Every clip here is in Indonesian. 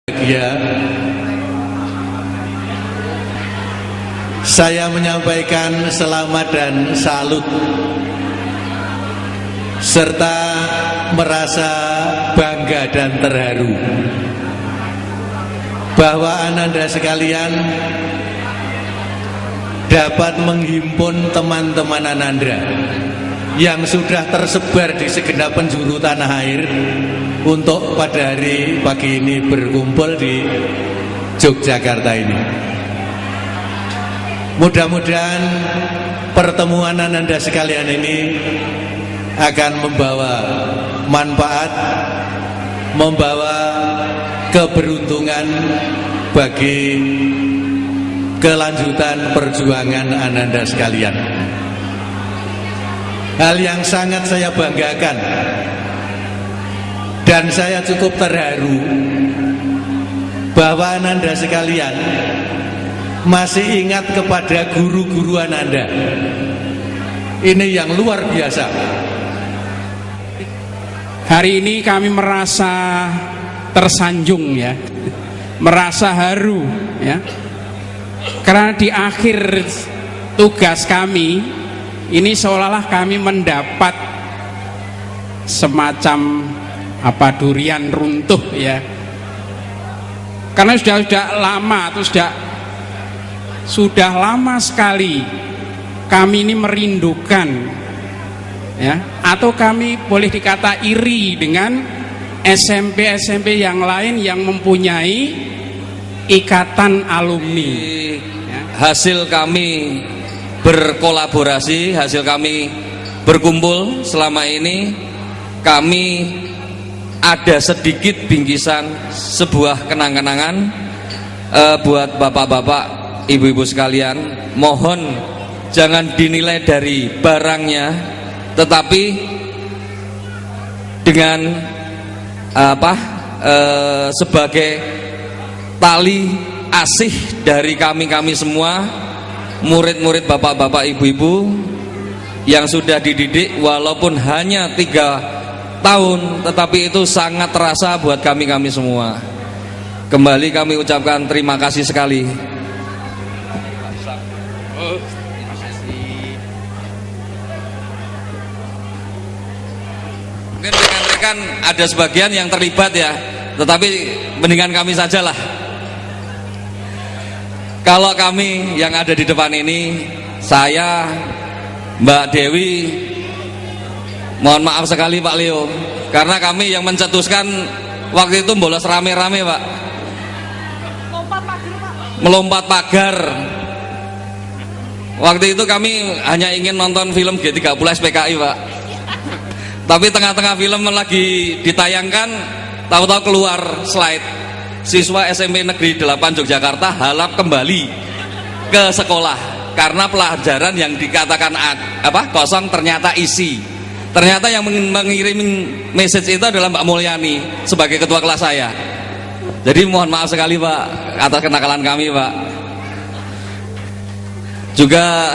bahagia, saya menyampaikan selamat dan salut serta merasa bangga dan terharu bahwa Ananda sekalian dapat menghimpun teman-teman Ananda yang sudah tersebar di segenap penjuru tanah air untuk pada hari pagi ini berkumpul di Yogyakarta ini. Mudah-mudahan pertemuan Ananda sekalian ini akan membawa manfaat, membawa keberuntungan bagi kelanjutan perjuangan Ananda sekalian. Hal yang sangat saya banggakan dan saya cukup terharu bahwa Ananda sekalian masih ingat kepada guru-guru Ananda. Ini yang luar biasa. Hari ini kami merasa tersanjung ya, merasa haru ya, karena di akhir tugas kami ini seolah-olah kami mendapat semacam durian runtuh ya, karena sudah lama atau sudah lama sekali kami ini merindukan ya, atau kami boleh dikata iri dengan SMP yang lain yang mempunyai ikatan alumni ya. Hasil kami berkolaborasi, hasil kami berkumpul selama ini, kami ada sedikit bingkisan sebuah kenang-kenangan buat bapak-bapak, ibu-ibu sekalian. Mohon jangan dinilai dari barangnya, tetapi dengan sebagai tali asih dari kami semua, murid-murid bapak-bapak, ibu-ibu yang sudah dididik walaupun hanya 3 tahun, tetapi itu sangat terasa buat kami semua. Kembali kami ucapkan terima kasih sekali. Mungkin rekan-rekan ada sebagian yang terlibat ya, tetapi mendingan kami sajalah. Kalau kami yang ada di depan ini, saya, Mbak Dewi, mohon maaf sekali Pak Leo, karena kami yang mencetuskan waktu itu bolos rame-rame Pak, melompat pagar. Waktu itu kami hanya ingin nonton film G30 SPKI Pak, tapi tengah-tengah film lagi ditayangkan, tahu-tahu keluar slide siswa SMP Negeri 8 Yogyakarta halap kembali ke sekolah karena pelajaran yang dikatakan kosong ternyata isi. Ternyata yang mengirim message itu adalah Mbak Mulyani sebagai ketua kelas saya. Jadi mohon maaf sekali Pak atas kenakalan kami Pak. Juga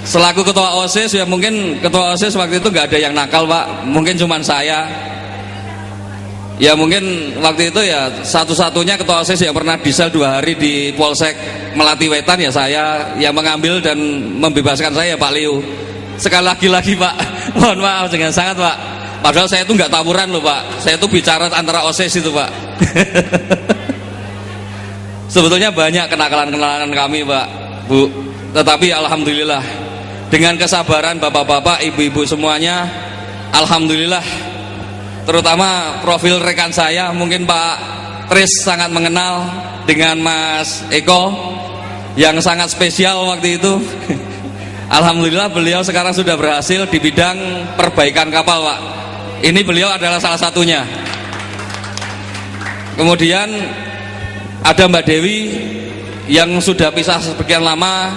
selaku ketua OSIS ya, mungkin ketua OSIS waktu itu nggak ada yang nakal Pak, mungkin cuman saya. Ya mungkin waktu itu ya satu-satunya ketua OSIS yang pernah disel 2 hari di Polsek Melati Wetan ya saya, yang mengambil dan membebaskan saya Pak Leo. Sekali lagi Pak, mohon maaf dengan sangat Pak. Padahal saya itu nggak tawuran loh Pak, saya itu bicara antara OSIS itu Pak. Sebetulnya banyak kenakalan-kenakalan kami Pak, Bu. Tetapi alhamdulillah dengan kesabaran bapak-bapak, ibu-ibu semuanya, alhamdulillah. Terutama profil rekan saya, mungkin Pak Tris sangat mengenal dengan Mas Eko yang sangat spesial waktu itu. Alhamdulillah beliau sekarang sudah berhasil di bidang perbaikan kapal Pak. Ini beliau adalah salah satunya. Kemudian ada Mbak Dewi yang sudah pisah sekian lama.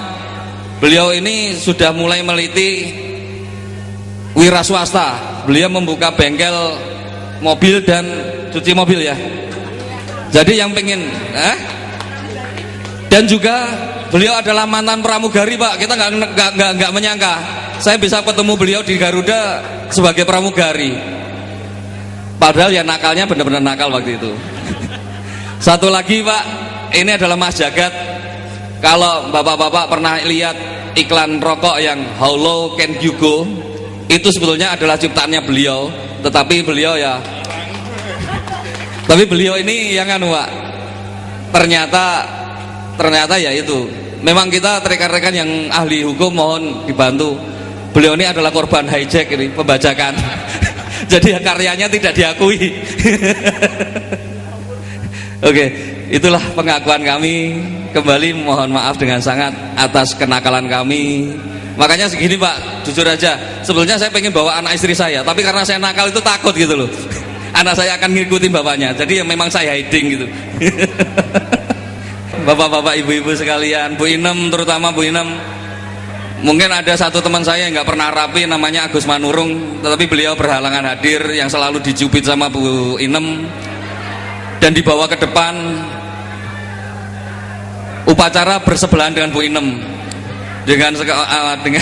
Beliau ini sudah mulai meliti wira swasta. Beliau membuka bengkel mobil dan cuci mobil ya. Jadi yang pengen dan juga beliau adalah mantan pramugari Pak. Kita nggak menyangka saya bisa ketemu beliau di Garuda sebagai pramugari. Padahal ya nakalnya benar-benar nakal waktu itu. Satu lagi Pak, ini adalah Mas Jagat. Kalau bapak-bapak pernah lihat iklan rokok yang How Low Can You Go, itu sebetulnya adalah ciptaannya beliau. Tetapi beliau ini yang anu Pak, ternyata ya itu. Memang kita rekan-rekan yang ahli hukum mohon dibantu. Beliau ini adalah korban hijack ini, pembajakan. Jadi karyanya tidak diakui. Oke, itulah pengakuan kami. Kembali mohon maaf dengan sangat atas kenakalan kami. Makanya segini Pak, jujur aja, sebetulnya saya pengen bawa anak istri saya, tapi karena saya nakal itu takut gitu loh. Anak saya akan ngikutin bapaknya, jadi memang saya hiding gitu. Bapak-bapak, ibu-ibu sekalian, Bu Inem, terutama Bu Inem, mungkin ada satu teman saya yang nggak pernah rapi, namanya Agus Manurung, tetapi beliau berhalangan hadir, yang selalu dicubit sama Bu Inem dan dibawa ke depan upacara bersebelahan dengan Bu Inem. Dengan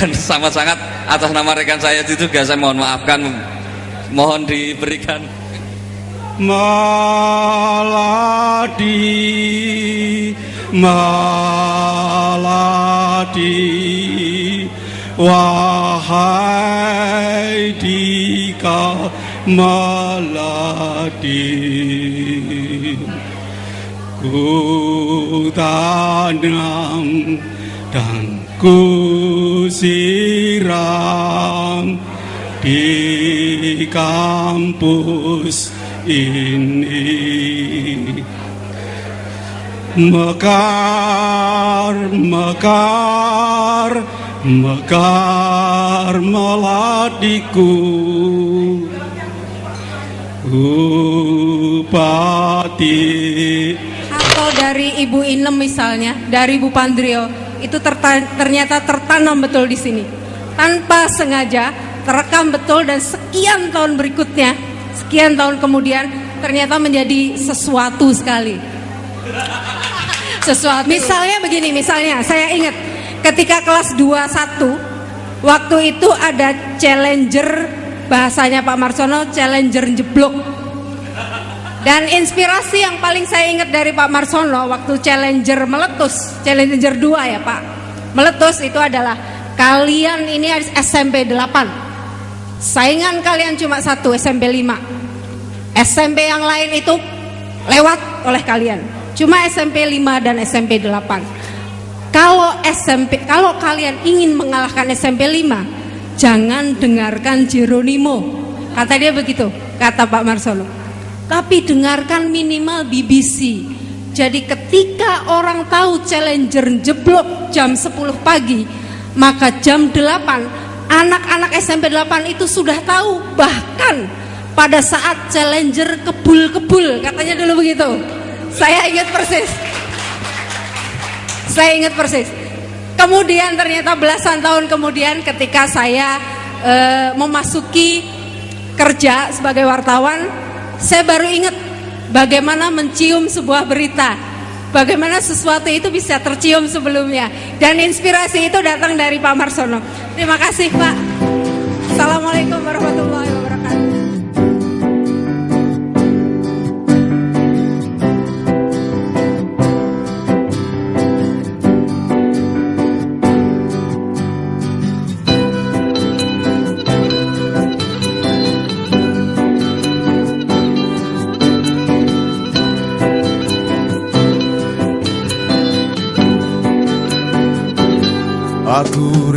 sangat-sangat atas nama rekan saya itu juga saya mohon maafkan, mohon diberikan. Maladi, maladi, wahai dika maladi, ku tanam dan ku siram di kampus ini. Mekar, mekar, mekar meladiku, Bupati. Atau dari Ibu Inem misalnya, dari Ibu Pandrio, itu ternyata tertanam betul di sini. Tanpa sengaja terekam betul, dan sekian tahun berikutnya, sekian tahun kemudian ternyata menjadi sesuatu sekali. Sesuatu. Misalnya begini, misalnya saya ingat ketika kelas 21, waktu itu ada challenger, bahasanya Pak Marsono, challenger jeblok. Dan inspirasi yang paling saya ingat dari Pak Marsono waktu challenger meletus, challenger 2 ya Pak, meletus itu adalah, kalian ini SMP 8, saingan kalian cuma satu, SMP 5. SMP yang lain itu lewat oleh kalian, cuma SMP 5 dan SMP 8. Kalau kalian ingin mengalahkan SMP 5, jangan dengarkan Jeronimo, kata dia begitu, kata Pak Marsono. Tapi dengarkan minimal BBC. Jadi ketika orang tahu challenger jeblok jam 10 pagi, maka jam 8 anak-anak SMP 8 itu sudah tahu. Bahkan pada saat challenger kebul-kebul, katanya dulu begitu. Saya ingat persis. Saya ingat persis. Kemudian ternyata belasan tahun kemudian ketika saya memasuki kerja sebagai wartawan, saya baru ingat bagaimana mencium sebuah berita, bagaimana sesuatu itu bisa tercium sebelumnya, dan inspirasi itu datang dari Pak Marsono. Terima kasih Pak. Assalamualaikum warahmatullahi wabarakatuh. Aku